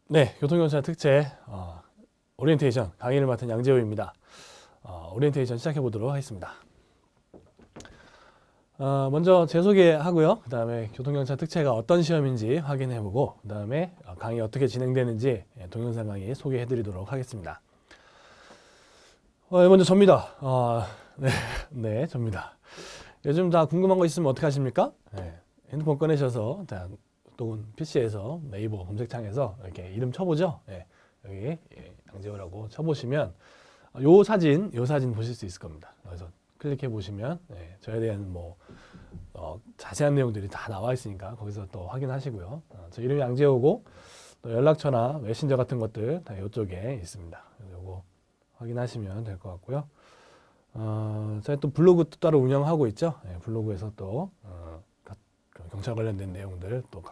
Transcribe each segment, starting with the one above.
네, 교통경찰 특채 오리엔테이션 강의를 맡은 양재호입니다. 오리엔테이션 시작해 보도록 하겠습니다. 먼저 제 소개하고요. 그 다음에 교통경찰 특채가 어떤 시험인지 확인해 보고, 그 다음에 강의 어떻게 진행되는지 동영상 강의 소개해 드리도록 하겠습니다. 먼저 접니다. 네, 네, 접니다. 요즘 다 궁금한 거 있으면 어떻게 하십니까? 네, 핸드폰 꺼내셔서 또는 PC에서 네이버 검색창에서 이렇게 이름 쳐보죠. 네, 여기 양재호라고 쳐보시면 요 사진 보실 수 있을 겁니다. 그래서 클릭해 보시면 저에 대한 자세한 내용들이 다 나와 있으니까 거기서 또 확인하시고요. 저 이름이 양재호고 또 연락처나 메신저 같은 것들 다 이쪽에 있습니다. 요거 확인하시면 될 것 같고요. 저희 또 블로그도 따로 운영하고 있죠. 블로그에서 또 경찰 관련된 내용들 또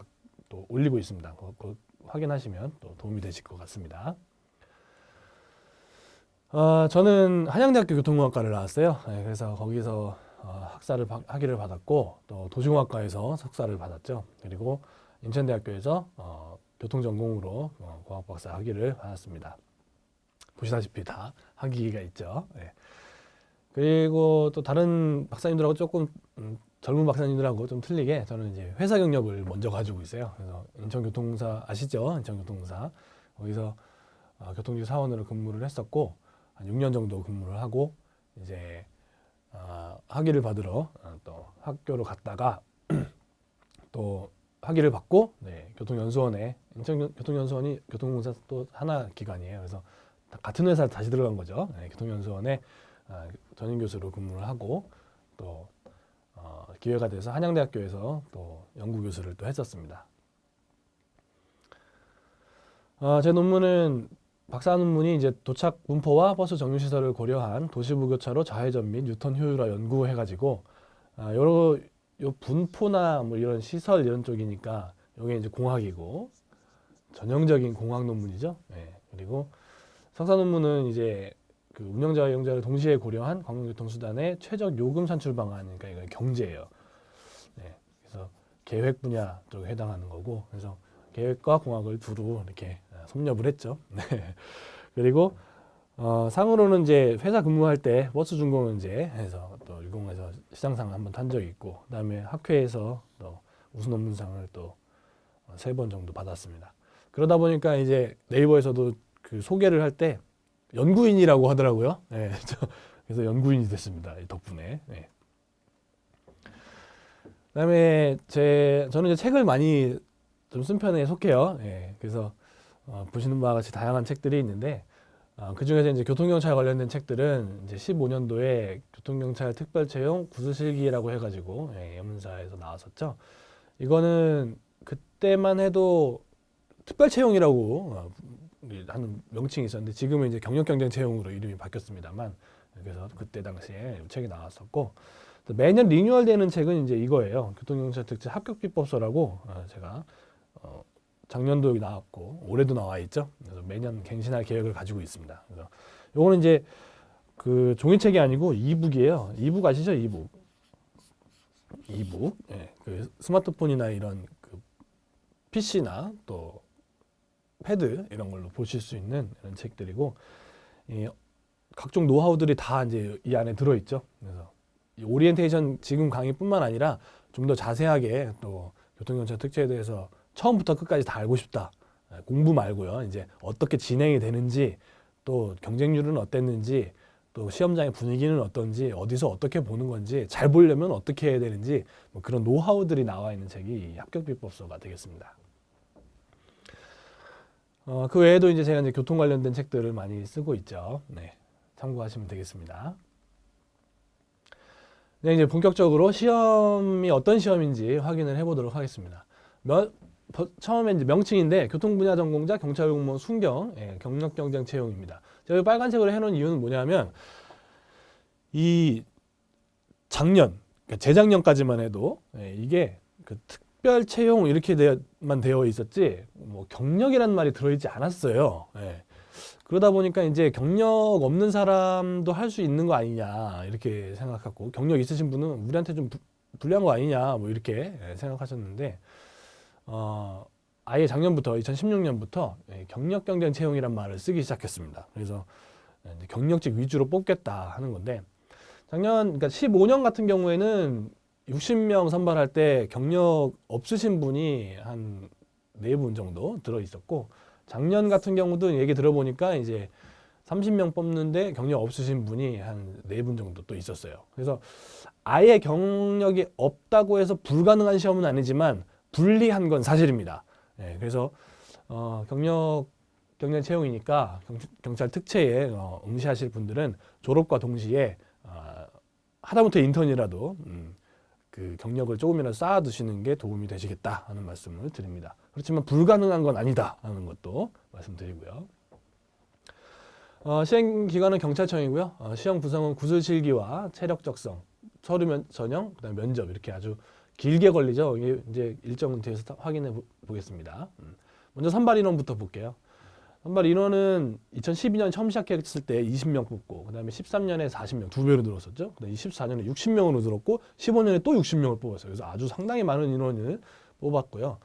올리고 있습니다. 그거 확인하시면 또 도움이 되실 것 같습니다. 저는 한양대학교 교통공학과를 나왔어요. 그래서 거기서 학위를 받았고 또 도시공학과에서 석사를 받았죠. 그리고 인천대학교에서 교통전공으로 공학박사 학위를 받았습니다. 보시다시피 다 학위가 있죠. 그리고 또 다른 박사님들하고 조금 젊은 박사님들하고 좀 틀리게 저는 이제 회사 경력을 먼저 가지고 있어요. 그래서 인천교통공사 아시죠? 인천교통공사 거기서 교통지 사원으로 근무를 했었고 한 6년 정도 근무를 하고 이제 학위를 받으러 또 학교로 갔다가 또 학위를 받고 교통연수원에 인천교통연수원이 교통공사 또 하나 기관이에요. 그래서 같은 회사에 다시 들어간 거죠. 교통연수원에 전임 교수로 근무를 하고 또 기회가 돼서 한양대학교에서 또 연구 교수를 또 했었습니다. 제 논문은 박사 논문이 이제 도착 분포와 버스 정류 시설을 고려한 도시부교차로 좌회전 및 유턴 효율화 연구해가지고 요 분포나 뭐 이런 시설 이런 쪽이니까 이게 이제 공학이고 전형적인 공학 논문이죠. 그리고 석사 논문은 이제 그 운영자와 이용자를 동시에 고려한 공공교통수단의 최적 요금 산출 방안, 그러니까 이건 경제예요. 그래서 계획 분야 쪽에 해당하는 거고, 그래서 계획과 공학을 두루 이렇게 섭렵을 했죠. 그리고 상으로는 이제 회사 근무할 때 버스 준공은제 해서 또 유공해서 시장상 한번 탄 적이 있고, 그다음에 학회에서 또 우수 논문상을 또 3번 정도 받았습니다. 그러다 보니까 이제 네이버에서도 그 소개를 할 때 연구인이라고 하더라고요. 그래서 연구인이 됐습니다. 덕분에. 그다음에 저는 이제 책을 많이 좀 쓴 편에 속해요. 그래서 보시는 바와 같이 다양한 책들이 있는데 그 중에서 이제 교통경찰 관련된 책들은 이제 15년도에 교통경찰 특별채용 구슬실기라고 해가지고 연문사에서 나왔었죠. 이거는 그때만 해도 특별채용이라고 하는 명칭이 있었는데 지금은 이제 경력경쟁 채용으로 이름이 바뀌었습니다만, 그래서 그때 당시에 책이 나왔었고, 매년 리뉴얼되는 책은 이제 이거예요. 교통경찰 특채 합격비법서라고 제가 작년도 여기 나왔고 올해도 나와 있죠. 그래서 매년 갱신할 계획을 가지고 있습니다. 그래서 요거는 이제 그 종이책이 아니고 이북이에요. 이북 아시죠? 이북. 그 스마트폰이나 이런 그 PC나 또 패드 이런 걸로 보실 수 있는 이런 책들이고, 각종 노하우들이 다 이제 이 안에 들어있죠. 그래서 이 오리엔테이션 지금 강의뿐만 아니라 좀 더 자세하게 또 교통경찰 특채에 대해서 처음부터 끝까지 다 알고 싶다. 공부 말고요. 이제 어떻게 진행이 되는지, 또 경쟁률은 어땠는지, 또 시험장의 분위기는 어떤지, 어디서 어떻게 보는 건지, 잘 보려면 어떻게 해야 되는지, 뭐 그런 노하우들이 나와 있는 책이 합격비법서가 되겠습니다. 그 외에도 이제 제가 이제 교통 관련된 책들을 많이 쓰고 있죠. 참고하시면 되겠습니다. 이제 본격적으로 시험이 어떤 시험인지 확인을 해보도록 하겠습니다. 처음에 이제 명칭인데 교통 분야 전공자 경찰 공무원 순경 경력 경쟁 채용입니다. 제가 빨간색으로 해놓은 이유는 뭐냐면 이 작년, 그러니까 재작년까지만 해도 이게 그 특별 채용 이렇게만 되어 있었지 뭐 경력이란 말이 들어있지 않았어요. 그러다 보니까 이제 경력 없는 사람도 할 수 있는 거 아니냐 이렇게 생각하고, 경력 있으신 분은 우리한테 좀 불리한 거 아니냐 뭐 이렇게 생각하셨는데 아예 작년부터 2016년부터 경력 경쟁 채용이란 말을 쓰기 시작했습니다. 그래서 이제 경력직 위주로 뽑겠다 하는 건데 작년 그러니까 15년 같은 경우에는 60명 선발할 때 경력 없으신 분이 한 4분 정도 들어 있었고 작년 같은 경우도 얘기 들어보니까 이제 30명 뽑는데 경력 없으신 분이 한 4분 정도 또 있었어요. 그래서 아예 경력이 없다고 해서 불가능한 시험은 아니지만 불리한 건 사실입니다. 그래서 경력 채용이니까 경찰 특채에 응시하실 분들은 졸업과 동시에 하다못해 인턴이라도 그 경력을 조금이라도 쌓아두시는 게 도움이 되시겠다 하는 말씀을 드립니다. 그렇지만 불가능한 건 아니다 하는 것도 말씀드리고요. 시행 기간은 경찰청이고요. 시험 구성은 구술실기와 체력 적성, 서류 전형, 그다음에 면접 이렇게 아주 길게 걸리죠. 이게 이제 일정은 뒤에서 확인해 보겠습니다. 먼저 선발 인원부터 볼게요. 선발 인원은 2012년 처음 시작했을 때 20명 뽑고, 그다음에 13년에 40명, 2배로 늘었었죠. 그다음에 24년에 60명으로 늘었고, 15년에 또 60명을 뽑았어요. 그래서 아주 상당히 많은 인원을 뽑았고요.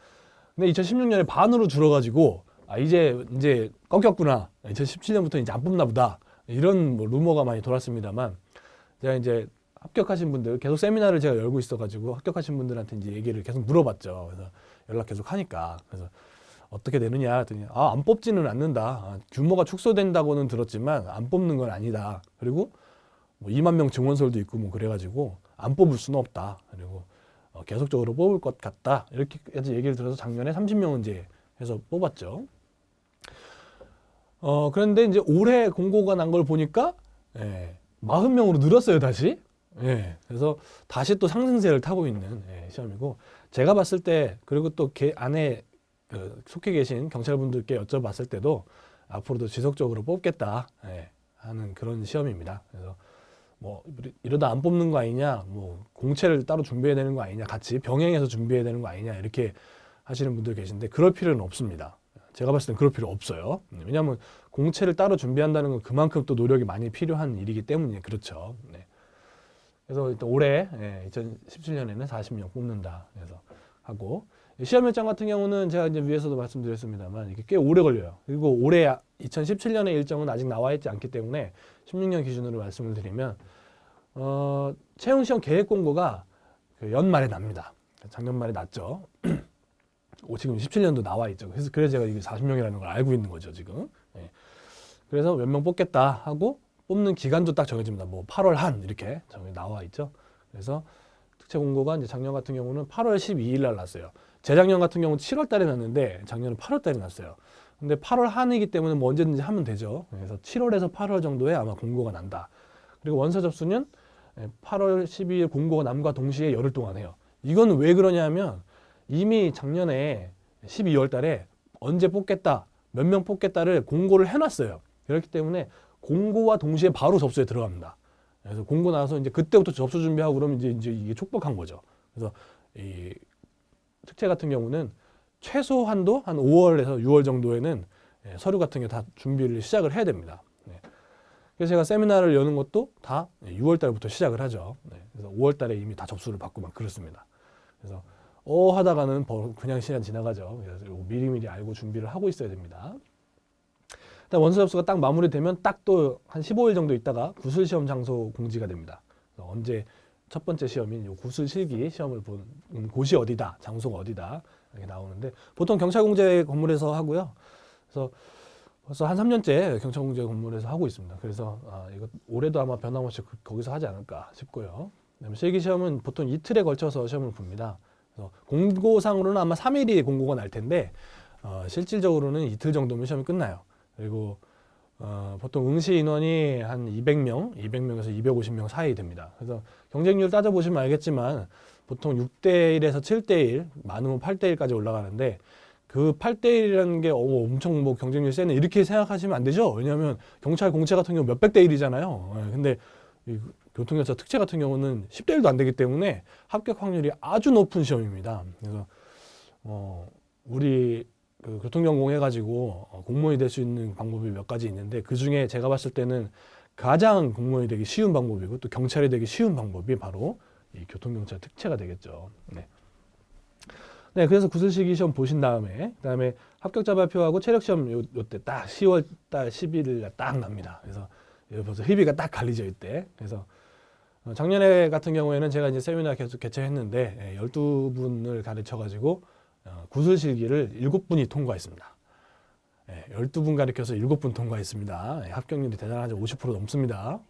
근데 2016년에 반으로 줄어가지고 이제 꺾였구나. 2017년부터 이제 안 뽑나 보다. 이런 뭐 루머가 많이 돌았습니다만, 제가 이제 합격하신 분들 계속 세미나를 제가 열고 있어가지고 합격하신 분들한테 이제 얘기를 계속 물어봤죠. 그래서 연락 계속 하니까 그래서 어떻게 되느냐 했더니 안 뽑지는 않는다. 규모가 축소된다고는 들었지만 안 뽑는 건 아니다. 그리고 뭐 2만 명 증원설도 있고 뭐 그래가지고 안 뽑을 수는 없다. 그리고 계속적으로 뽑을 것 같다. 이렇게까지 얘기를 들어서 작년에 30명은 이제 해서 뽑았죠. 그런데 이제 올해 공고가 난 걸 보니까 40명으로 늘었어요, 다시. 그래서 다시 또 상승세를 타고 있는 시험이고, 제가 봤을 때 그리고 또 안에 속해 계신 경찰분들께 여쭤봤을 때도 앞으로도 지속적으로 뽑겠다 하는 그런 시험입니다. 그래서 뭐 이러다 안 뽑는 거 아니냐, 뭐 공채를 따로 준비해야 되는 거 아니냐, 같이 병행해서 준비해야 되는 거 아니냐 이렇게 하시는 분들 계신데 그럴 필요는 없습니다. 제가 봤을 땐 그럴 필요 없어요. 왜냐하면 공채를 따로 준비한다는 건 그만큼 또 노력이 많이 필요한 일이기 때문에 그렇죠. 그래서 일단 올해 2017년에는 40명 뽑는다. 그래서 하고 시험 일정 같은 경우는 제가 이제 위에서도 말씀드렸습니다만 이게 꽤 오래 걸려요. 그리고 올해 2017년의 일정은 아직 나와 있지 않기 때문에 16년 기준으로 말씀을 드리면 채용 시험 계획 공고가 그 연말에 납니다. 작년 말에 났죠. 지금 17년도 나와 있죠. 그래서 제가 이게 40명이라는 걸 알고 있는 거죠, 지금. 그래서 몇 명 뽑겠다 하고 뽑는 기간도 딱 정해집니다. 뭐 8월 한 이렇게 나와 있죠. 그래서 특채 공고가 이제 작년 같은 경우는 8월 12일 날 났어요. 재작년 같은 경우는 7월 달에 났는데 작년은 8월 달에 났어요. 근데 8월 한이기 때문에 뭐 언제든지 하면 되죠. 그래서 7월에서 8월 정도에 아마 공고가 난다. 그리고 원서 접수는 8월 12일 공고가 남과 동시에 열흘 동안 해요. 이건 왜 그러냐면 이미 작년에 12월 달에 언제 뽑겠다, 몇 명 뽑겠다를 공고를 해놨어요. 그렇기 때문에 공고와 동시에 바로 접수에 들어갑니다. 그래서 공고 나서 이제 그때부터 접수 준비하고 그러면 이제 이게 촉박한 거죠. 그래서 이 특채 같은 경우는 최소한도 한 5월에서 6월 정도에는 서류 같은 게 다 준비를 시작을 해야 됩니다. 그래서 제가 세미나를 여는 것도 다 6월 달부터 시작을 하죠. 그래서 5월 달에 이미 다 접수를 받고 막 그렇습니다. 그래서 하다가는 그냥 시간 지나가죠. 그래서 미리미리 알고 준비를 하고 있어야 됩니다. 일단 원서 접수가 딱 마무리되면 딱 또 한 15일 정도 있다가 구술 시험 장소 공지가 됩니다. 언제 첫 번째 시험인 요 구술 실기 시험을 본 곳이 어디다, 장소가 어디다 이렇게 나오는데 보통 경찰공제 건물에서 하고요. 그래서 벌써 한 3년째 경찰공제 건물에서 하고 있습니다. 그래서 이거 올해도 아마 변함없이 거기서 하지 않을까 싶고요. 그다음에 실기 시험은 보통 이틀에 걸쳐서 시험을 봅니다. 그래서 공고상으로는 아마 3일이 공고가 날 텐데 실질적으로는 이틀 정도면 시험이 끝나요. 그리고 보통 응시 인원이 한 200명에서 250명 사이 됩니다. 그래서 경쟁률 따져보시면 알겠지만 보통 6대1에서 7대1, 많으면 8대1까지 올라가는데 그 8대1이라는 게 엄청 뭐 경쟁률 세네 이렇게 생각하시면 안 되죠. 왜냐하면 경찰 공채 같은 경우 몇백 대 1이잖아요. 근데 이 교통경찰 특채 같은 경우는 10대 1도 안 되기 때문에 합격 확률이 아주 높은 시험입니다. 그래서 우리 교통전공 해가지고 공무원이 될 수 있는 방법이 몇 가지 있는데 그 중에 제가 봤을 때는 가장 공무원이 되기 쉬운 방법이고 또 경찰이 되기 쉬운 방법이 바로 이 교통경찰 특채가 되겠죠. 네, 그래서 구슬시기 시험 보신 다음에 그다음에 합격자 발표하고 체력 시험 요때 딱 10월 달 11일 딱 납니다. 그래서 벌써 희비가 딱 갈리죠 이때. 그래서 작년에 같은 경우에는 제가 이제 세미나 계속 개최했는데 12분을 가르쳐 가지고 구슬실기를 7분이 통과했습니다. 12분 가르쳐서 7분 통과했습니다. 합격률이 대단하죠. 50% 넘습니다.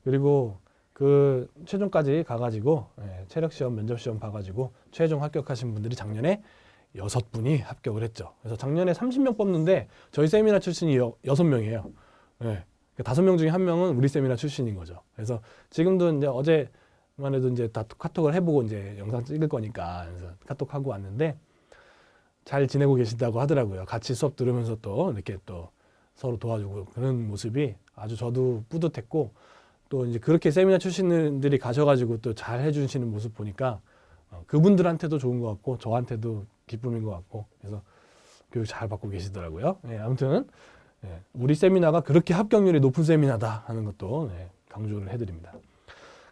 그리고 그 최종까지 가가지고 체력시험, 면접시험 봐가지고 최종 합격하신 분들이 작년에 6분이 합격을 했죠. 그래서 작년에 30명 뽑는데 저희 세미나 출신이 6명이에요. 5명 중에 1명은 우리 세미나 출신인 거죠. 그래서 지금도 이제 어제만 해도 이제 다 카톡을 해보고 이제 영상 찍을 거니까 그래서 카톡하고 왔는데 잘 지내고 계신다고 하더라고요. 같이 수업 들으면서 또 이렇게 또 서로 도와주고 그런 모습이 아주 저도 뿌듯했고 또 이제 그렇게 세미나 출신들이 가셔가지고 또 잘 해주시는 모습 보니까 그분들한테도 좋은 것 같고 저한테도 기쁨인 것 같고 그래서 교육 잘 받고 계시더라고요. 아무튼 우리 세미나가 그렇게 합격률이 높은 세미나다 하는 것도 강조를 해드립니다.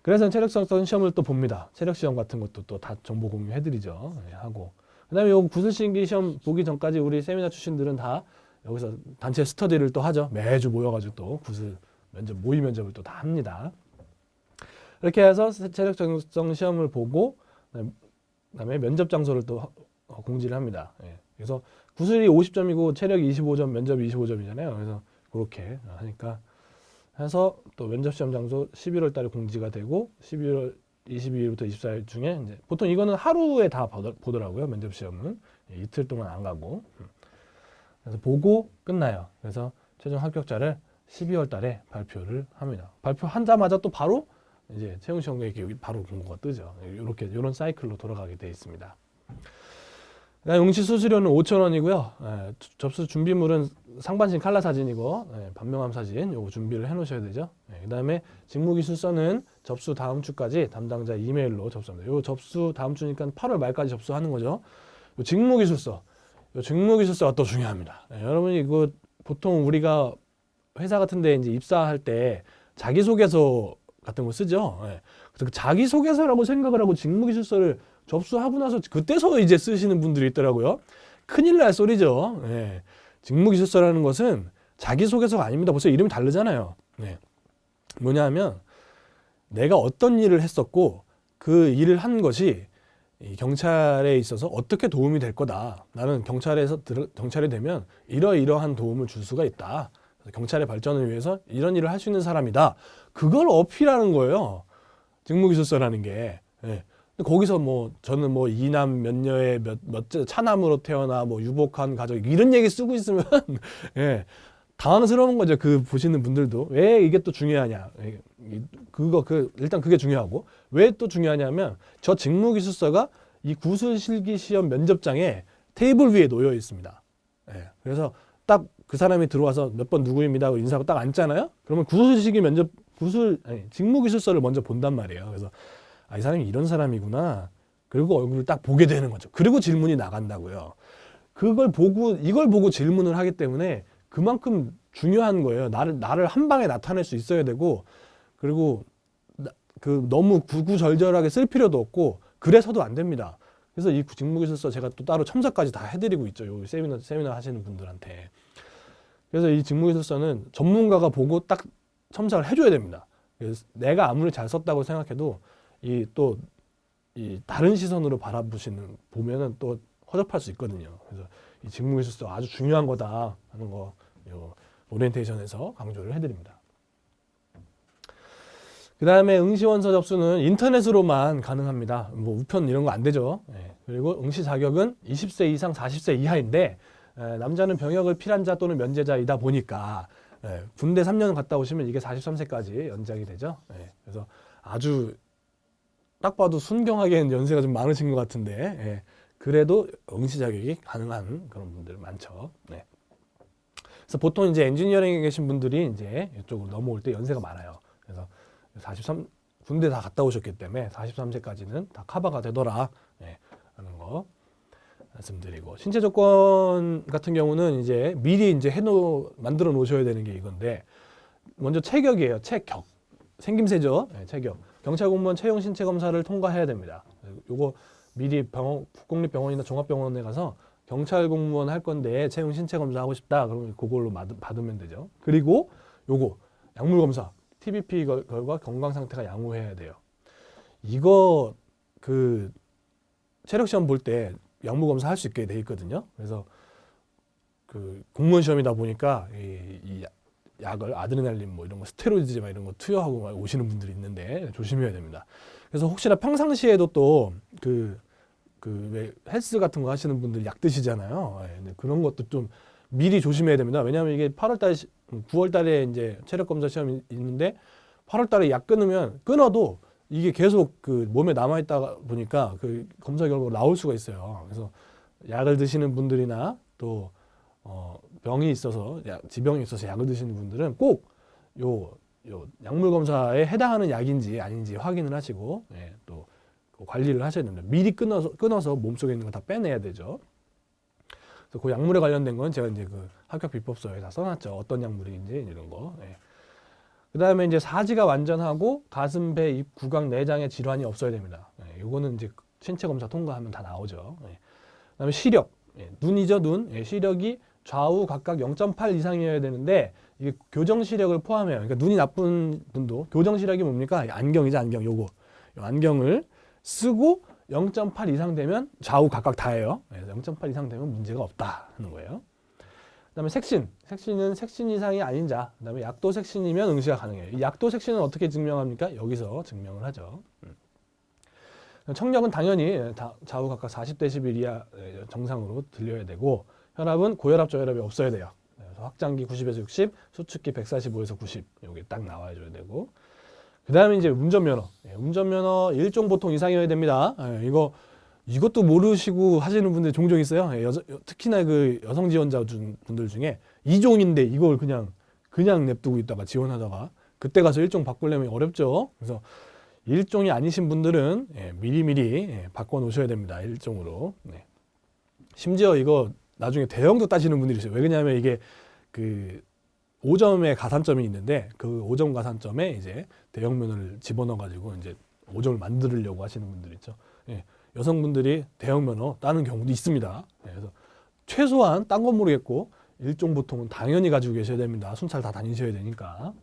그래서 체력성 시험을 또 봅니다. 체력 시험 같은 것도 또 다 정보 공유해드리죠. 하고 그다음에 요 구슬신기 시험 보기 전까지 우리 세미나 출신들은 다 여기서 단체 스터디를 또 하죠. 매주 모여가지고 또 구슬 면접 모의 면접을 또 다 합니다. 이렇게 해서 체력성 시험을 보고 그다음에 면접 장소를 또 공지를 합니다. 그래서 구슬이 50점이고 체력이 25점, 면접이 25점이잖아요. 그래서 그렇게 하니까 해서 또 면접 시험 장소 11월 달에 공지가 되고 12월 22일부터 24일 중에 이제 보통 이거는 하루에 다 보더라고요. 면접 시험은 이틀 동안 안 가고 그래서 보고 끝나요. 그래서 최종 합격자를 12월 달에 발표를 합니다. 발표하자마자 또 바로 이제 채용 시험에 바로 공고가 뜨죠. 이런 사이클로 돌아가게 되어 있습니다. 응시 수수료는 5,000원이고요. 접수 준비물은 상반신 칼라 사진이고 반명함 사진 요거 준비를 해 놓으셔야 되죠. 그다음에 직무기술서는 접수 다음 주까지 담당자 이메일로 접수합니다. 요 접수 다음 주니까 8월 말까지 접수하는 거죠. 요 직무기술서가 또 중요합니다. 여러분이 이거 보통 우리가 회사 같은 데 이제 입사할 때 자기소개서 같은 거 쓰죠. 그래서 그 자기소개서라고 생각을 하고 직무기술서를 접수하고 나서 그때서 이제 쓰시는 분들이 있더라고요. 큰일 날 소리죠. 직무기술서라는 것은 자기소개서가 아닙니다. 벌써 이름이 다르잖아요. 뭐냐 하면 내가 어떤 일을 했었고 그 일을 한 것이 이 경찰에 있어서 어떻게 도움이 될 거다. 나는 경찰이 되면 이러이러한 도움을 줄 수가 있다. 경찰의 발전을 위해서 이런 일을 할 수 있는 사람이다. 그걸 어필하는 거예요. 직무기술서라는 게. 거기서 뭐 저는 뭐 이남 몇녀의 몇째 차남으로 태어나 뭐 유복한 가족 이런 얘기 쓰고 있으면 당황스러운 거죠. 그 보시는 분들도 왜 이게 또 중요하냐. 일단 그게 중요하고 왜 또 중요하냐면 저 직무기술서가 이 구슬실기 시험 면접장에 테이블 위에 놓여 있습니다. 그래서 딱 그 사람이 들어와서 몇 번 누구입니다 하고 인사하고 딱 앉잖아요. 그러면 직무기술서를 먼저 본단 말이에요. 그래서 이 사람이 이런 사람이구나. 그리고 얼굴을 딱 보게 되는 거죠. 그리고 질문이 나간다고요. 이걸 보고 질문을 하기 때문에 그만큼 중요한 거예요. 나를 한 방에 나타낼 수 있어야 되고, 그리고 너무 구구절절하게 쓸 필요도 없고, 그래서도 안 됩니다. 그래서 이 직무기술서 제가 또 따로 첨삭까지 다 해드리고 있죠. 요 세미나 하시는 분들한테. 그래서 이 직무기술서는 전문가가 보고 딱 첨삭을 해줘야 됩니다. 그래서 내가 아무리 잘 썼다고 생각해도 이 다른 시선으로 보면은 또 허접할 수 있거든요. 그래서 이 직무기술서 아주 중요한 거다 하는 거 오리엔테이션에서 강조를 해드립니다. 그 다음에 응시원서 접수는 인터넷으로만 가능합니다. 뭐 우편 이런 거 안 되죠. 그리고 응시 자격은 20세 이상 40세 이하인데 남자는 병역을 필한자 또는 면제자이다 보니까 군대 3년 갔다 오시면 이게 43세까지 연장이 되죠. 그래서 아주 딱 봐도 순경하게는 연세가 좀 많으신 것 같은데 그래도 응시 자격이 가능한 그런 분들 많죠. 그래서 보통 이제 엔지니어링에 계신 분들이 이제 이쪽으로 넘어올 때 연세가 많아요. 그래서 군대 다 갔다 오셨기 때문에 43세까지는 다 커버가 되더라 하는 거 말씀드리고, 신체 조건 같은 경우는 이제 미리 이제 만들어 놓으셔야 되는 게 이건데, 먼저 체격이에요. 체격. 생김새죠. 체격. 경찰 공무원 채용 신체 검사를 통과해야 됩니다. 요거 미리 국공립병원이나 종합병원에 가서 경찰 공무원 할 건데 채용 신체 검사 하고 싶다. 그러면 그걸로 받으면 되죠. 그리고 요거 약물 검사, TBP 결과 건강 상태가 양호해야 돼요. 이거 그 체력 시험 볼 때 약물 검사 할 수 있게 돼 있거든요. 그래서 그 공무원 시험이다 보니까 이 약을 아드레날린 뭐 이런 거 스테로이드 막 이런 거 투여하고 오시는 분들이 있는데 조심해야 됩니다. 그래서 혹시나 평상시에도 또 왜 헬스 같은 거 하시는 분들 약 드시잖아요. 네, 그런 것도 좀 미리 조심해야 됩니다. 왜냐하면 이게 9월 달에 이제 체력 검사 시험이 있는데 8월 달에 약 끊어도 이게 계속 그 몸에 남아 있다 보니까 그 검사 결과가 나올 수가 있어요. 그래서 약을 드시는 분들이나 또 병이 있어서 지병이 있어서 약을 드시는 분들은 꼭 요 약물 검사에 해당하는 약인지 아닌지 확인을 하시고 또 관리를 하셔야 됩니다. 미리 끊어서 몸속에 있는 거 다 빼내야 되죠. 그래서 그 약물에 관련된 건 제가 이제 그 합격 비법서에 다 써놨죠. 어떤 약물인지 이런 거. 그 다음에 이제 사지가 완전하고 가슴, 배, 입, 구강, 내장에 질환이 없어야 됩니다. 요거는 이제 신체 검사 통과하면 다 나오죠. 그 다음에 시력, 눈이죠, 눈. 시력이 좌우 각각 0.8 이상이어야 되는데 이게 교정 시력을 포함해요. 그러니까 눈이 나쁜 분도 교정 시력이 뭡니까? 안경이죠, 안경. 요거 안경을 쓰고 0.8 이상 되면 좌우 각각 다예요. 0.8 이상 되면 문제가 없다 하는 거예요. 그다음에 색신은 색신 이상이 아닌 자. 그다음에 약도 색신이면 응시가 가능해요. 이 약도 색신은 어떻게 증명합니까? 여기서 증명을 하죠. 청력은 당연히 좌우 각각 40dB 이하 정상으로 들려야 되고 혈압은 고혈압, 저혈압이 없어야 돼요. 그래서 확장기 90에서 60, 수축기 145에서 90 여기 딱 나와줘야 되고. 그 다음에 이제 운전면허. 운전면허 1종 보통 이상이어야 됩니다. 이것도 모르시고 하시는 분들 종종 있어요. 특히나 그 여성 지원자 분들 중에 2종인데 이걸 그냥 냅두고 있다가 지원하다가 그때 가서 1종 바꾸려면 어렵죠. 그래서 1종이 아니신 분들은 미리미리 바꿔 놓으셔야 됩니다. 1종으로. 심지어 이거 나중에 대형도 따지는 분들이 있어요. 왜 그러냐면 이게 그 5점의 가산점이 있는데 그 5점 가산점에 이제 대형면허를 집어넣어가지고 이제 5점을 만들려고 하시는 분들 있죠. 여성분들이 대형면허 따는 경우도 있습니다. 그래서 최소한 딴 건 모르겠고 1종 보통은 당연히 가지고 계셔야 됩니다. 순찰 다 다니셔야 되니까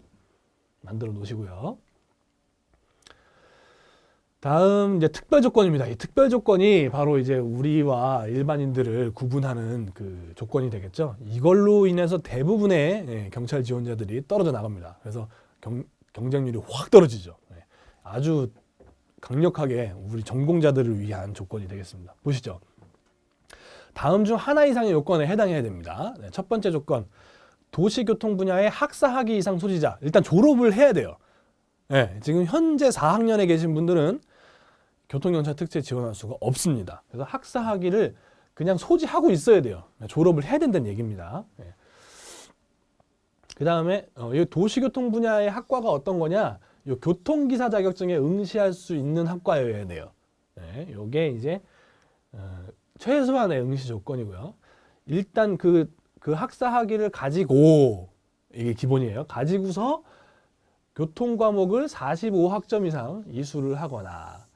만들어 놓으시고요. 다음 이제 특별 조건입니다. 이 특별 조건이 바로 이제 우리와 일반인들을 구분하는 그 조건이 되겠죠. 이걸로 인해서 대부분의 경찰 지원자들이 떨어져 나갑니다. 그래서 경쟁률이 확 떨어지죠. 아주 강력하게 우리 전공자들을 위한 조건이 되겠습니다. 보시죠. 다음 중 하나 이상의 요건에 해당해야 됩니다. 첫 번째 조건, 도시교통 분야의 학사학위 이상 소지자. 일단 졸업을 해야 돼요. 지금 현재 4학년에 계신 분들은 교통경찰 특채 지원할 수가 없습니다. 그래서 학사학위를 그냥 소지하고 있어야 돼요. 졸업을 해야 된다는 얘기입니다. 그 다음에 이 도시교통 분야의 학과가 어떤 거냐? 이 교통기사 자격증에 응시할 수 있는 학과여야 돼요. 이게 이제 최소한의 응시 조건이고요. 일단 그 학사학위를 가지고 이게 기본이에요. 가지고서 교통 과목을 45학점 이상 이수를 하거나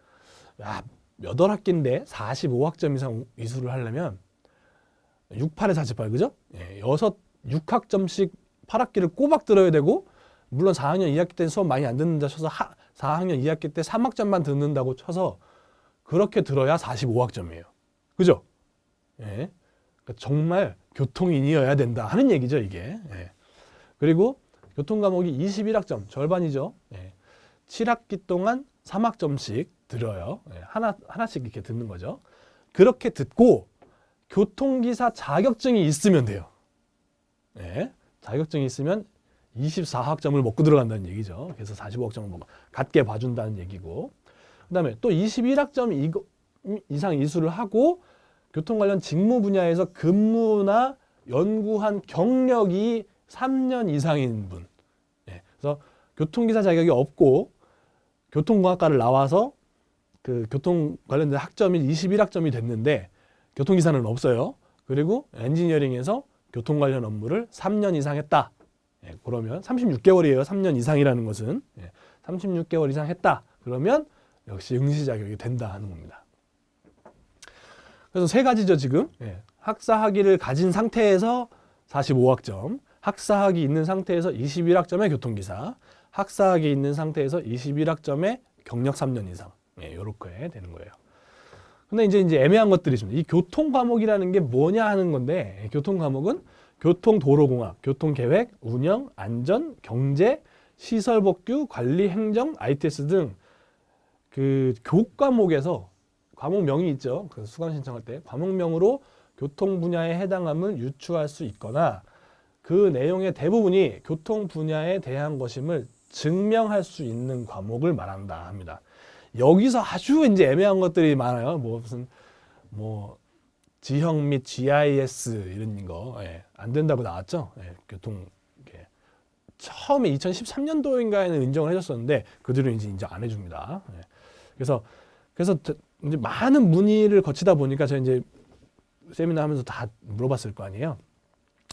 몇 월 학기인데 45학점 이상 이수를 하려면 68에 48 그죠? 6학점씩 8학기를 꼬박 들어야 되고 물론 4학년 2학기 때 수업 많이 안 듣는다 쳐서 4학년 2학기 때 3학점만 듣는다고 쳐서 그렇게 들어야 45학점이에요. 그죠? 그러니까 정말 교통인이어야 된다 하는 얘기죠 이게. 그리고 교통 과목이 21학점 절반이죠. 7학기 동안 3학점씩 들어요. 하나씩 이렇게 듣는 거죠. 그렇게 듣고 교통기사 자격증이 있으면 돼요. 자격증이 있으면 24학점을 먹고 들어간다는 얘기죠. 그래서 45학점을 갖게 봐준다는 얘기고. 그 다음에 또 21학점 이상 이수를 하고 교통 관련 직무 분야에서 근무나 연구한 경력이 3년 이상인 분. 그래서 교통기사 자격이 없고 교통공학과를 나와서 그 교통 관련된 학점이 21학점이 됐는데 교통기사는 없어요. 그리고 엔지니어링에서 교통 관련 업무를 3년 이상 했다. 그러면 36개월이에요. 3년 이상이라는 것은. 36개월 이상 했다. 그러면 역시 응시 자격이 된다 하는 겁니다. 그래서 세 가지죠 지금. 학사학위를 가진 상태에서 45학점, 학사학위 있는 상태에서 21학점의 교통기사, 학사학위 있는 상태에서 21학점의 경력 3년 이상. 이렇게 되는 거예요. 근데 이제 애매한 것들이 있습니다. 이 교통 과목이라는 게 뭐냐 하는 건데, 교통 과목은 교통도로공학, 교통계획, 운영, 안전, 경제, 시설복규, 관리, 행정, ITS 등 그 교과목에서 과목명이 있죠. 그 수강 신청할 때 과목명으로 교통 분야에 해당함을 유추할 수 있거나 그 내용의 대부분이 교통 분야에 대한 것임을 증명할 수 있는 과목을 말한다 합니다. 여기서 아주 이제 애매한 것들이 많아요. 무슨 지형 및 GIS 이런 거 안 된다고 나왔죠. 교통 처음에 2013년도인가에는 인정을 해줬었는데 그 뒤로 이제 인정 안 해줍니다. 그래서 이제 많은 문의를 거치다 보니까 제가 이제 세미나 하면서 다 물어봤을 거 아니에요.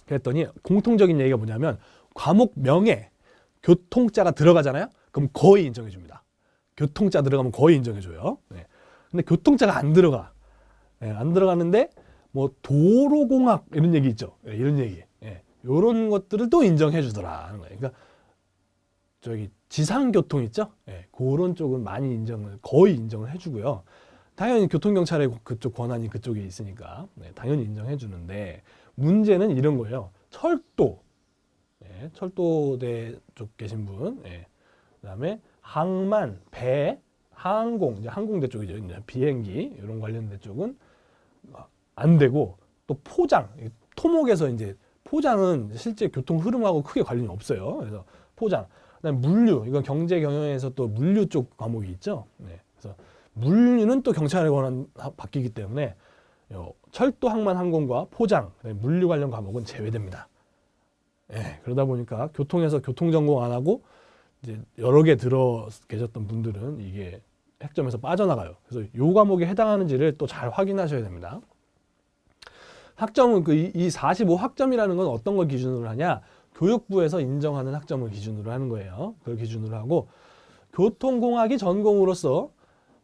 그랬더니 공통적인 얘기가 뭐냐면 과목명에 교통자가 들어가잖아요. 그럼 거의 인정해 줍니다. 교통자 들어가면 거의 인정해 줘요. 근데 교통자가 안 들어가. 안 들어가는데 뭐 도로공학 이런 얘기 있죠. 이런 얘기. 이런 것들을 또 인정해 주더라 하는 거예요. 그러니까 저기 지상교통 있죠? 그런 쪽은 많이 거의 인정을 해주고요. 당연히 교통경찰의 그쪽 권한이 그쪽에 있으니까 당연히 인정해 주는데 문제는 이런 거예요. 철도, 철도대 쪽 계신 분, 그다음에 항만, 배, 항공, 이제 항공대 쪽이죠. 이제 비행기 이런 관련된 쪽은 안 되고 또 포장, 토목에서 이제 포장은 실제 교통 흐름하고 크게 관련이 없어요. 그래서 포장, 그다음에 물류, 이건 경제 경영에서 또 물류 쪽 과목이 있죠. 그래서 물류는 또 경찰의 권한 바뀌기 때문에 철도, 항만, 항공과 포장, 물류 관련 과목은 제외됩니다. 그러다 보니까 교통에서 교통 전공 안 하고 이제 여러 개 들어 계셨던 분들은 이게 학점에서 빠져나가요. 그래서 이 과목에 해당하는지를 또 잘 확인하셔야 됩니다. 학점은 이 45학점이라는 건 어떤 걸 기준으로 하냐? 교육부에서 인정하는 학점을 기준으로 하는 거예요. 그걸 기준으로 하고 교통공학이 전공으로서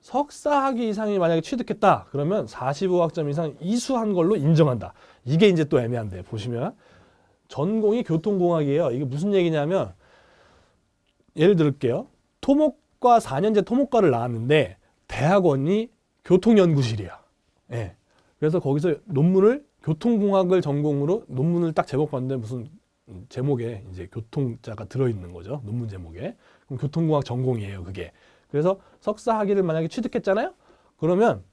석사학위 이상이 만약에 취득했다. 그러면 45학점 이상 이수한 걸로 인정한다. 이게 이제 또 애매한데 보시면 전공이 교통공학이에요. 이게 무슨 얘기냐면 예를 들게요. 토목과 4년제 토목과를 나왔는데 대학원이 교통연구실이야. 그래서 거기서 논문을 교통공학을 전공으로 논문을 딱 제목봤는데 무슨 제목에 이제 교통자가 들어있는 거죠. 논문 제목에. 그럼 교통공학 전공이에요, 그게. 그래서 석사 학위를 만약에 취득했잖아요. 그러면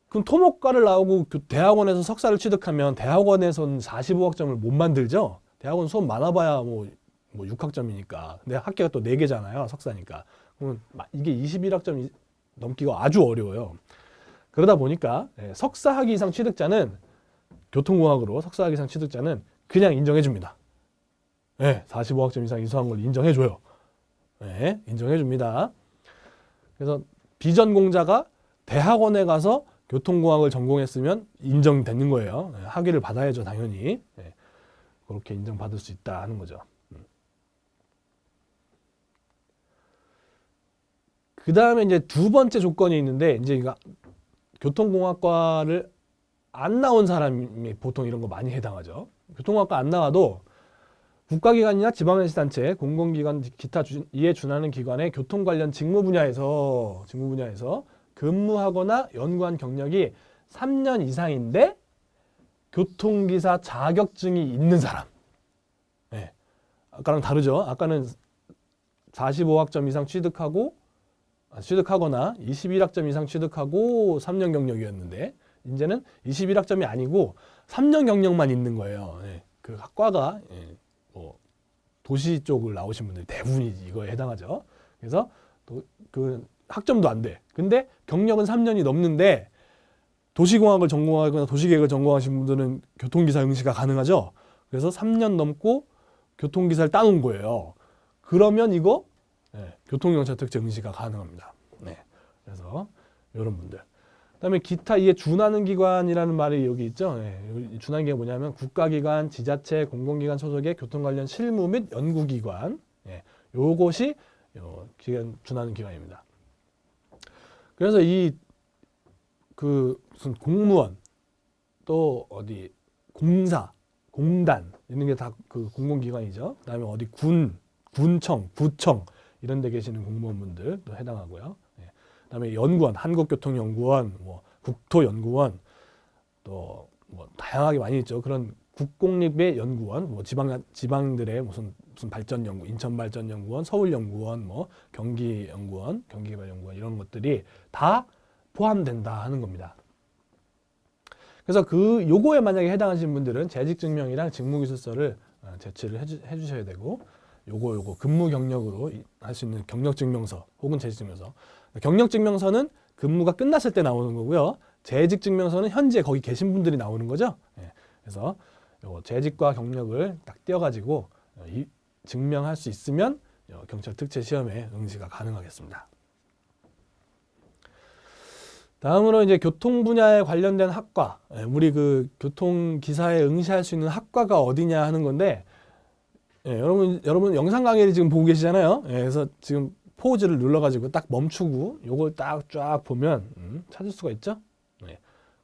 그럼 토목과를 나오고 대학원에서 석사를 취득하면 대학원에서는 45학점을 못 만들죠. 대학원 수업 많아봐야 뭐 6학점이니까. 근데 학기가 또 4개잖아요, 석사니까. 그러면 이게 21학점 넘기가 아주 어려워요. 그러다 보니까 석사학위 이상 취득자는 교통공학으로 석사학위 이상 취득자는 그냥 인정해 줍니다. 45학점 이상 이수한 걸 인정해 줘요. 인정해 줍니다. 그래서 비전공자가 대학원에 가서 교통공학을 전공했으면 인정되는 거예요. 학위를 받아야죠, 당연히. 그렇게 인정받을 수 있다 하는 거죠. 그 다음에 이제 두 번째 조건이 있는데 이제 교통공학과를 안 나온 사람이 보통 이런 거 많이 해당하죠. 교통공학과 안 나와도 국가기관이나 지방자치단체, 공공기관, 기타 이에 준하는 기관의 교통 관련 직무 분야에서 근무하거나 연구한 경력이 3년 이상인데 교통기사 자격증이 있는 사람. 아까랑 다르죠. 아까는 45학점 이상 취득하거나 21학점 이상 취득하고 3년 경력이었는데 이제는 21학점이 아니고 3년 경력만 있는 거예요. 그 학과가 도시 쪽을 나오신 분들이 대부분이 이거에 해당하죠. 그래서 그 학점도 안 돼. 근데 경력은 3년이 넘는데 도시공학을 전공하거나 도시계획을 전공하신 분들은 교통기사 응시가 가능하죠. 그래서 3년 넘고 교통기사를 따놓은 거예요. 그러면 이거 교통경찰 특채 응시가 가능합니다. 그래서 이런 분들. 그다음에 기타 이에 준하는 기관이라는 말이 여기 있죠. 준하는 게 뭐냐면 국가기관, 지자체, 공공기관 소속의 교통 관련 실무 및 연구기관. 요것이 준하는 기관입니다. 그래서 이 그 무슨 공무원 또 어디 공사, 공단 이런 게 다 그 공공기관이죠. 그다음에 어디 군청, 부청 이런 데 계시는 공무원분들도 해당하고요. 예. 그다음에 연구원, 한국교통연구원, 뭐 국토연구원 또 뭐 다양하게 많이 있죠. 그런 국공립의 연구원, 뭐 지방들의 무슨 발전연구, 인천발전연구원, 서울연구원, 뭐 경기연구원, 경기개발연구원 이런 것들이 다 포함된다 하는 겁니다. 그래서 그 요거에 만약에 해당하시는 분들은 재직증명이랑 직무기술서를 제출을 해주셔야 되고 요거 근무 경력으로 할 수 있는 경력증명서 혹은 재직증명서. 경력증명서는 근무가 끝났을 때 나오는 거고요. 재직증명서는 현재 거기 계신 분들이 나오는 거죠. 예. 그래서 요거 재직과 경력을 딱 띄어가지고 증명할 수 있으면 경찰 특채 시험에 응시가 가능하겠습니다. 다음으로 이제 교통 분야에 관련된 학과, 우리 그 교통 기사에 응시할 수 있는 학과가 어디냐 하는 건데, 여러분 영상 강의를 지금 보고 계시잖아요. 그래서 지금 포즈를 눌러가지고 딱 멈추고 요걸 딱 쫙 보면 찾을 수가 있죠.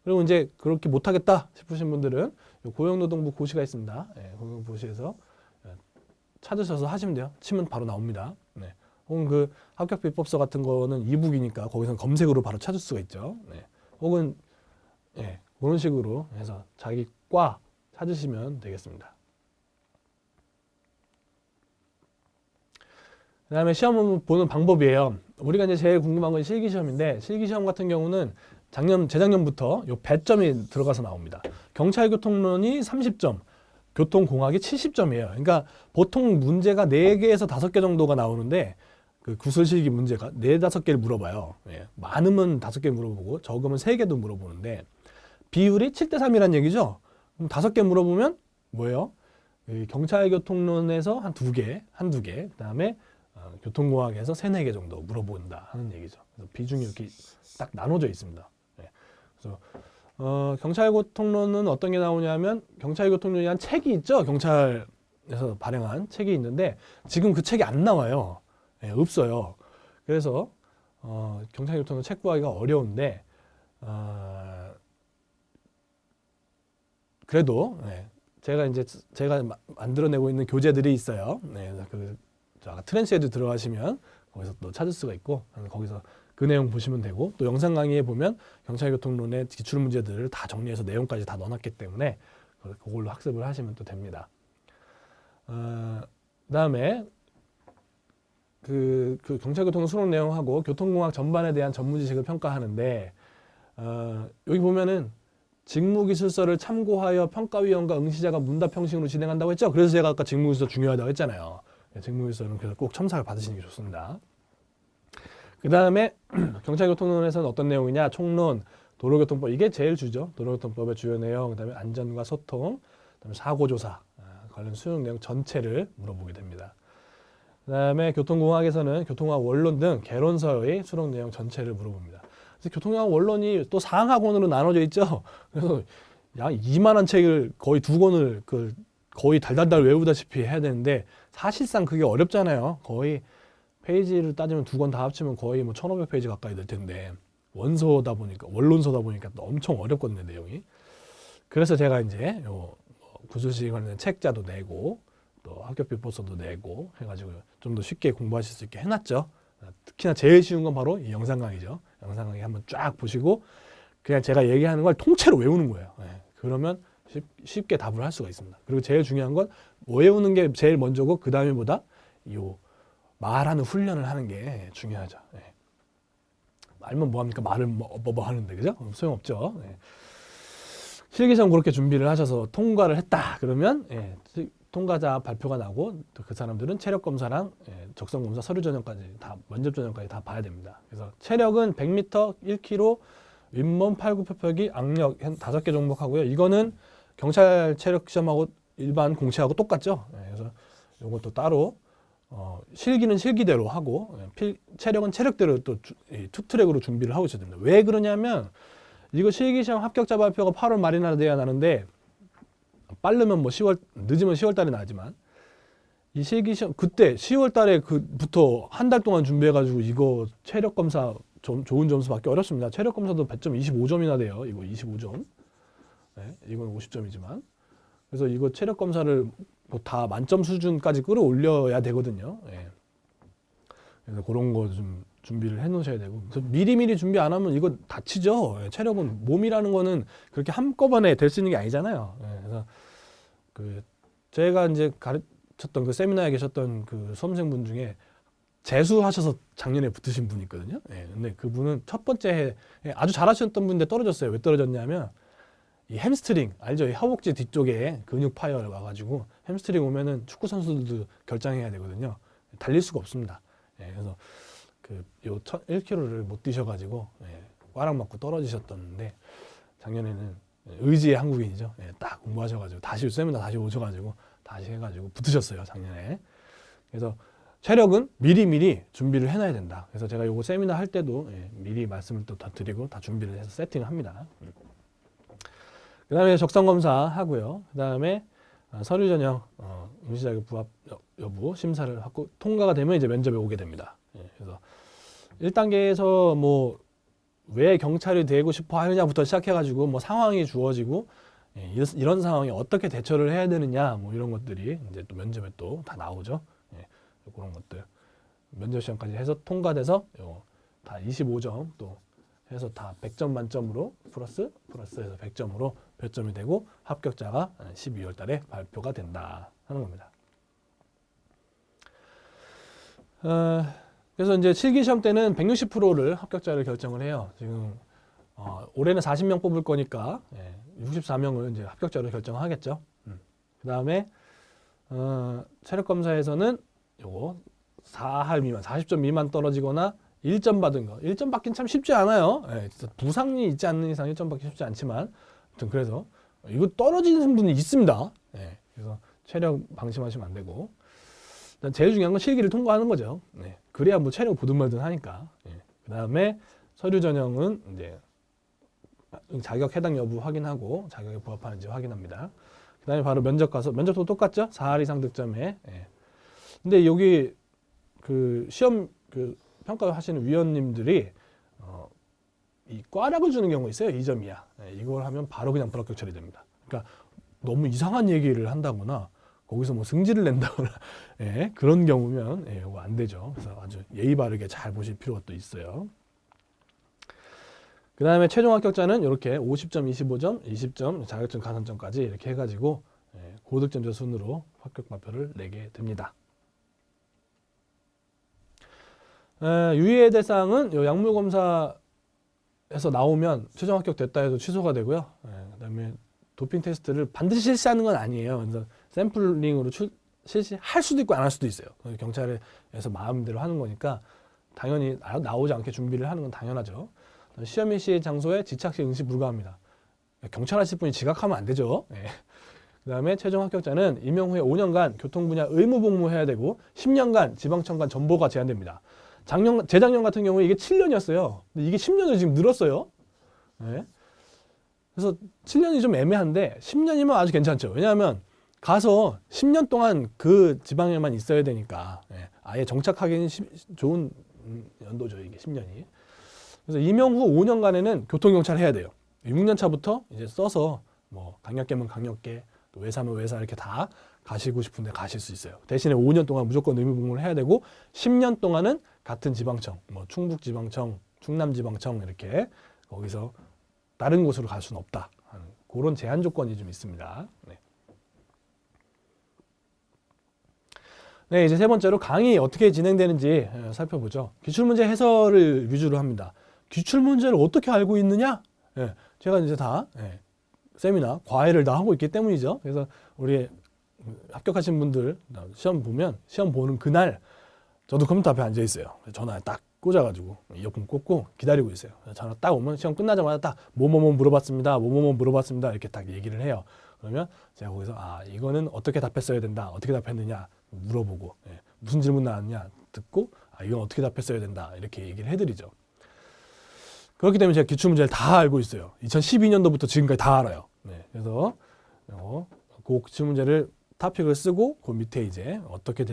그리고 이제 그렇게 못하겠다 싶으신 분들은 고용노동부 고시가 있습니다. 고용노동부 고시에서 찾으셔서 하시면 돼요. 치면 바로 나옵니다. 혹은 그 합격비법서 같은 거는 이북이니까 거기서 검색으로 바로 찾을 수가 있죠. 혹은 그런 식으로 해서 자기 과 찾으시면 되겠습니다. 그 다음에 시험 보는 방법이에요. 우리가 이제 제일 궁금한 건 실기시험인데 실기시험 같은 경우는 재작년부터 요 배점이 들어가서 나옵니다. 경찰교통론이 30점, 교통공학이 70점이에요. 그러니까 보통 문제가 4개에서 5개 정도가 나오는데 그 구술실기 문제가 4, 5개를 물어봐요. 많으면 5개 물어보고 적으면 3개도 물어보는데 비율이 7대 3이란 얘기죠. 그럼 5개 물어보면 뭐예요? 경찰교통론에서 한두 개, 그다음에 교통공학에서 3, 4개 정도 물어본다 하는 얘기죠. 그래서 비중이 이렇게 딱 나눠져 있습니다. 그래서 경찰교통론은 어떤 게 나오냐면 경찰교통론에 대한 책이 있죠. 경찰에서 발행한 책이 있는데 지금 그 책이 안 나와요. 없어요. 그래서 경찰교통론 책 구하기가 어려운데 그래도 제가 만들어내고 있는 교재들이 있어요. 트랜스에도 들어가시면 거기서 또 찾을 수가 있고 거기서 그 내용 보시면 되고 또 영상 강의에 보면 경찰교통론의 기출 문제들을 다 정리해서 내용까지 다 넣어놨기 때문에 그걸로 학습을 하시면 또 됩니다. 그다음에 그 경찰교통 수록 내용하고 교통공학 전반에 대한 전문 지식을 평가하는데 여기 보면은 직무기술서를 참고하여 평가위원과 응시자가 문답 형식으로 진행한다고 했죠. 그래서 제가 아까 직무기술서 중요하다고 했잖아요. 직무기술서는 그래서 꼭 첨삭을 받으시는 게 좋습니다. 그 다음에 경찰교통론에서는 어떤 내용이냐? 총론, 도로교통법 이게 제일 주죠. 도로교통법의 주요 내용, 그 다음에 안전과 소통, 그 다음에 사고조사 관련 수용 내용 전체를 물어보게 됩니다. 그 다음에 교통공학에서는 교통공학 원론 등 개론서의 수록 내용 전체를 물어봅니다. 그래서 교통공학 원론이 또 상하권으로 나눠져 있죠. 그래서 약 2만원 책을 거의 2권을 거의 달달달 외우다시피 해야 되는데 사실상 그게 어렵잖아요. 거의 페이지를 따지면 2권 다 합치면 거의 뭐 1500페이지 가까이 될 텐데 원론서다 보니까 또 엄청 어렵거든요, 내용이. 그래서 제가 이제 구술시 관련 책자도 내고 또 합격비법서도 내고 해가지고 좀 더 쉽게 공부하실 수 있게 해놨죠. 특히나 제일 쉬운 건 바로 이 영상 강의죠. 영상 강의 한번 쫙 보시고 그냥 제가 얘기하는 걸 통째로 외우는 거예요. 그러면 쉽게 답을 할 수가 있습니다. 그리고 제일 중요한 건 외우는 게 제일 먼저고 그 다음에 보다 말하는 훈련을 하는 게 중요하죠. 말면 뭐합니까? 말을 뭐 하는데 그죠? 소용없죠. 실기시험 그렇게 준비를 하셔서 통과를 했다 그러면 통과자 발표가 나고 또 그 사람들은 체력 검사랑 적성 검사 서류 전형까지 다 면접 전형까지 다 봐야 됩니다. 그래서 체력은 100m, 1km, 윗몸, 팔굽혀펴기, 악력 5개 종목하고요. 이거는 경찰 체력 시험하고 일반 공채하고 똑같죠. 그래서 이것도 따로 실기는 실기대로 하고 체력은 체력대로 또 투트랙으로 준비를 하고 있어야 됩니다. 왜 그러냐면 이거 실기시험 합격자 발표가 8월 말이나 돼야 나는데 빠르면 뭐 10월, 늦으면 10월 달에 나지만 이 실기시험 그때 10월 달에 부터 한 달 동안 준비해가지고 이거 체력 검사 좋은 점수 받기 어렵습니다. 체력 검사도 100점 25점이나 돼요. 이거 25점. 네, 이건 50점이지만. 그래서 이거 체력 검사를 뭐 다 만점 수준까지 끌어올려야 되거든요. 네. 그래서 그런 거 좀 준비를 해 놓으셔야 되고. 그래서 미리미리 준비 안 하면 이거 다치죠. 네, 체력은 몸이라는 거는 그렇게 한꺼번에 될 수 있는 게 아니잖아요. 네, 그래서 그 제가 이제 가르쳤던 그 세미나에 계셨던 그 수험생분 중에 재수하셔서 작년에 붙으신 분이 있거든요. 예, 근데 그분은 첫 번째 해 아주 잘하셨던 분인데 떨어졌어요. 왜 떨어졌냐면 이 햄스트링 알죠? 이 허벅지 뒤쪽에 근육 파열 와가지고 햄스트링 오면은 축구 선수들도 결장해야 되거든요. 달릴 수가 없습니다. 예, 그래서 그 요 1km를 못 뛰셔가지고 예, 꽈락 맞고 떨어지셨던데 작년에는 의지의 한국인이죠. 예, 딱 공부하셔가지고 다시 세미나 다시 오셔가지고 다시 해가지고 붙으셨어요 작년에. 그래서 체력은 미리미리 준비를 해놔야 된다. 그래서 제가 요거 세미나 할 때도 예, 미리 말씀을 또 다 드리고 다 준비를 해서 세팅을 합니다. 그 다음에 적성검사 하고요. 그 다음에 서류 전형 응시자격 부합 여부 심사를 하고 통과가 되면 이제 면접에 오게 됩니다. 예, 그래서 1단계에서 뭐 왜 경찰이 되고 싶어 하느냐부터 시작해가지고 뭐 상황이 주어지고 예, 이런 상황에 어떻게 대처를 해야 되느냐 뭐 이런 것들이 이제 또 면접에 또 다 나오죠. 예, 그런 것들 면접 시험까지 해서 통과돼서 다 25점 또 해서 다 100점 만점으로 플러스해서 100점으로 별점이 되고 합격자가 12월 달에 발표가 된다 하는 겁니다. 그래서 이제 실기시험 때는 160%를 합격자를 결정을 해요. 지금 올해는 40명 뽑을 거니까 64명을 이제 합격자로 결정하겠죠. 그 다음에 체력검사에서는 요거 4할 미만, 40점 미만 떨어지거나 1점 받은 거. 1점 받긴 참 쉽지 않아요. 예, 진짜 부상이 있지 않는 이상 1점 받기 쉽지 않지만 아무튼 그래서 이거 떨어지는 분이 있습니다. 예, 그래서 체력 방심하시면 안 되고 일단 제일 중요한 건 실기를 통과하는 거죠. 예, 그래야 뭐 체력 보든 말든 하니까. 예, 그 다음에 서류 전형은 이제 자격 해당 여부 확인하고 자격에 부합하는지 확인합니다. 그 다음에 바로 면접 가서 면접도 똑같죠. 4할 이상 득점에. 예. 근데 여기 그 시험 그 평가하시는 위원님들이 이 꽈락을 주는 경우가 있어요. 2점 이하. 예, 이걸 하면 바로 그냥 불합격 처리됩니다. 그러니까 너무 이상한 얘기를 한다거나 거기서 뭐 승질을 낸다거나 예, 그런 경우면 예, 이거 안 되죠. 그래서 아주 예의 바르게 잘 보실 필요가 또 있어요. 그 다음에 최종 합격자는 이렇게 50점, 25점, 20점, 자격증 가산점까지 이렇게 해가지고 예, 고득점자 순으로 합격 발표를 내게 됩니다. 유예 대상은 약물 검사에서 나오면 최종 합격됐다 해도 취소가 되고요. 그다음에 도핑 테스트를 반드시 실시하는 건 아니에요. 그래서 샘플링으로 실시할 수도 있고 안 할 수도 있어요. 경찰에서 마음대로 하는 거니까 당연히 나오지 않게 준비를 하는 건 당연하죠. 시험 일시 장소에 지착 시 응시 불가합니다. 경찰 하실 분이 지각하면 안 되죠. 그다음에 최종 합격자는 임용 후에 5년간 교통 분야 의무 복무해야 되고 10년간 지방청관 전보가 제한됩니다. 재작년 같은 경우에 이게 7년이었어요. 근데 이게 10년을 지금 늘었어요. 네. 그래서 7년이 좀 애매한데 10년이면 아주 괜찮죠. 왜냐하면 가서 10년 동안 그 지방에만 있어야 되니까 네. 아예 정착하기는 좋은 연도죠. 이게 10년이. 그래서 임용 후 5년간에는 교통경찰 해야 돼요. 6년 차부터 이제 써서 뭐 강력계면 강력계, 또 외사면 외사 이렇게 다 가시고 싶은데 가실 수 있어요. 대신에 5년 동안 무조건 의무 복무를 해야 되고 10년 동안은 같은 지방청, 뭐 충북지방청, 충남지방청 이렇게 거기서 다른 곳으로 갈 수는 없다 하는 그런 제한 조건이 좀 있습니다. 네. 네, 이제 세 번째로 강의 어떻게 진행되는지 살펴보죠. 기출문제 해설을 위주로 합니다. 기출문제를 어떻게 알고 있느냐? 네, 제가 이제 다 세미나, 과외를 다 하고 있기 때문이죠. 그래서 우리 합격하신 분들 시험 보면 시험 보는 그날 저도 컴퓨터 앞에 앉아 있어요. 전화 딱 꽂아가지고 이어폰 꽂고 기다리고 있어요. 전화 딱 오면 시험 끝나자마자 딱 뭐뭐뭐 물어봤습니다. 뭐뭐뭐 물어봤습니다. 이렇게 딱 얘기를 해요. 그러면 제가 거기서 이거는 어떻게 답했어야 된다. 어떻게 답했느냐 물어보고 무슨 질문 나왔냐 듣고 이건 어떻게 답했어야 된다. 이렇게 얘기를 해드리죠. 그렇기 때문에 제가 기출문제를 다 알고 있어요. 2012년도부터 지금까지 다 알아요. 네, 그래서 그 기출문제를 토픽을 쓰고 그 밑에 이제 어떻게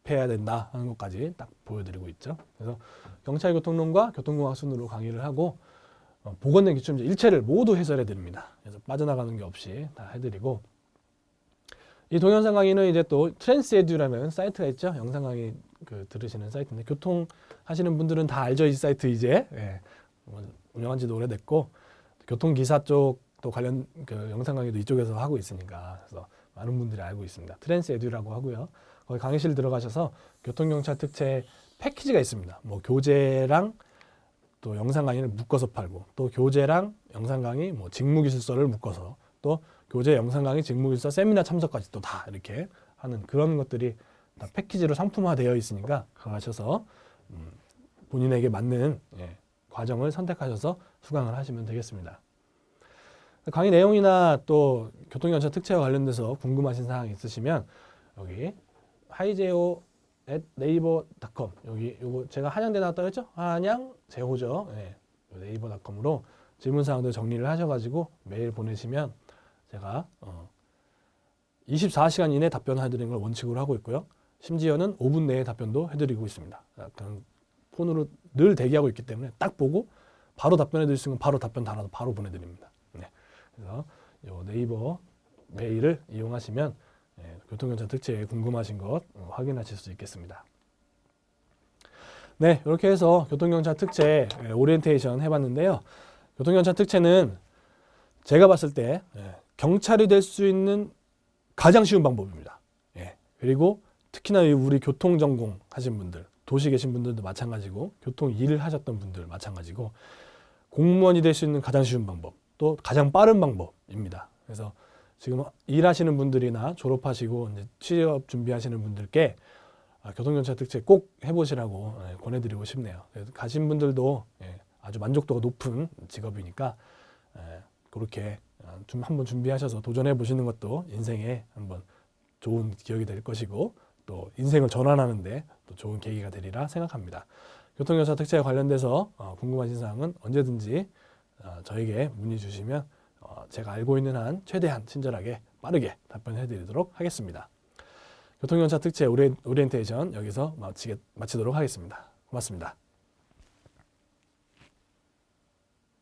접해야 된다 하는 것까지 딱 보여드리고 있죠. 그래서 경찰교통론과 교통공학 순으로 강의를 하고 보건된 기출문제 일체를 모두 해설해 드립니다. 그래서 빠져나가는 게 없이 다 해드리고, 이 동영상 강의는 이제 또 트랜스에듀라는 사이트가 있죠. 영상 강의 들으시는 사이트인데, 교통 하시는 분들은 다 알죠. 이 사이트 이제 운영한 지도 오래됐고, 교통기사 쪽도 관련 영상 강의도 이쪽에서 하고 있으니까, 그래서 많은 분들이 알고 있습니다. 트랜스에듀라고 하고요. 거기 강의실 들어가셔서 교통경찰 특채 패키지가 있습니다. 뭐 교재랑 또 영상 강의를 묶어서 팔고, 또 교재랑 영상 강의, 뭐 직무기술서를 묶어서, 또 교재, 영상 강의, 직무기술서, 세미나 참석까지 또 다 이렇게 하는 그런 것들이 다 패키지로 상품화되어 있으니까 가셔서 본인에게 맞는 과정을 선택하셔서 수강을 하시면 되겠습니다. 강의 내용이나 또 교통경찰 특채와 관련돼서 궁금하신 사항이 있으시면 여기 하이제오@naver.com, 여기 요거 제가 한양대 나왔다고 했죠? 한양제호죠. naver.com으로 질문사항들 정리를 하셔가지고 메일 보내시면 제가 24시간 이내 답변해드리는 걸 원칙으로 하고 있고요. 심지어는 5분 내에 답변도 해드리고 있습니다. 그냥 폰으로 늘 대기하고 있기 때문에 딱 보고 바로 답변해드릴 수 있는 바로 답변 달아서 바로 보내드립니다. 그래서 요 네이버 메일을 이용하시면 교통경찰 특채에 궁금하신 것 확인하실 수 있겠습니다. 네, 이렇게 해서 교통경찰 특채 오리엔테이션 해봤는데요. 교통경찰 특채는 제가 봤을 때 경찰이 될 수 있는 가장 쉬운 방법입니다. 그리고 특히나 우리 교통 전공 하신 분들, 도시 계신 분들도 마찬가지고, 교통 일을 하셨던 분들 마찬가지고, 공무원이 될 수 있는 가장 쉬운 방법, 또 가장 빠른 방법입니다. 그래서 지금 일하시는 분들이나 졸업하시고 이제 취업 준비하시는 분들께 교통경찰 특채 꼭 해보시라고 권해드리고 싶네요. 가신 분들도 아주 만족도가 높은 직업이니까 그렇게 좀 한번 준비하셔서 도전해 보시는 것도 인생에 한번 좋은 기억이 될 것이고, 또 인생을 전환하는데 또 좋은 계기가 되리라 생각합니다. 교통경찰 특채에 관련돼서 궁금하신 사항은 언제든지 저에게 문의 주시면 제가 알고 있는 한 최대한 친절하게 빠르게 답변해 드리도록 하겠습니다. 교통경찰 특채 오리엔테이션 여기서 마치도록 하겠습니다. 고맙습니다.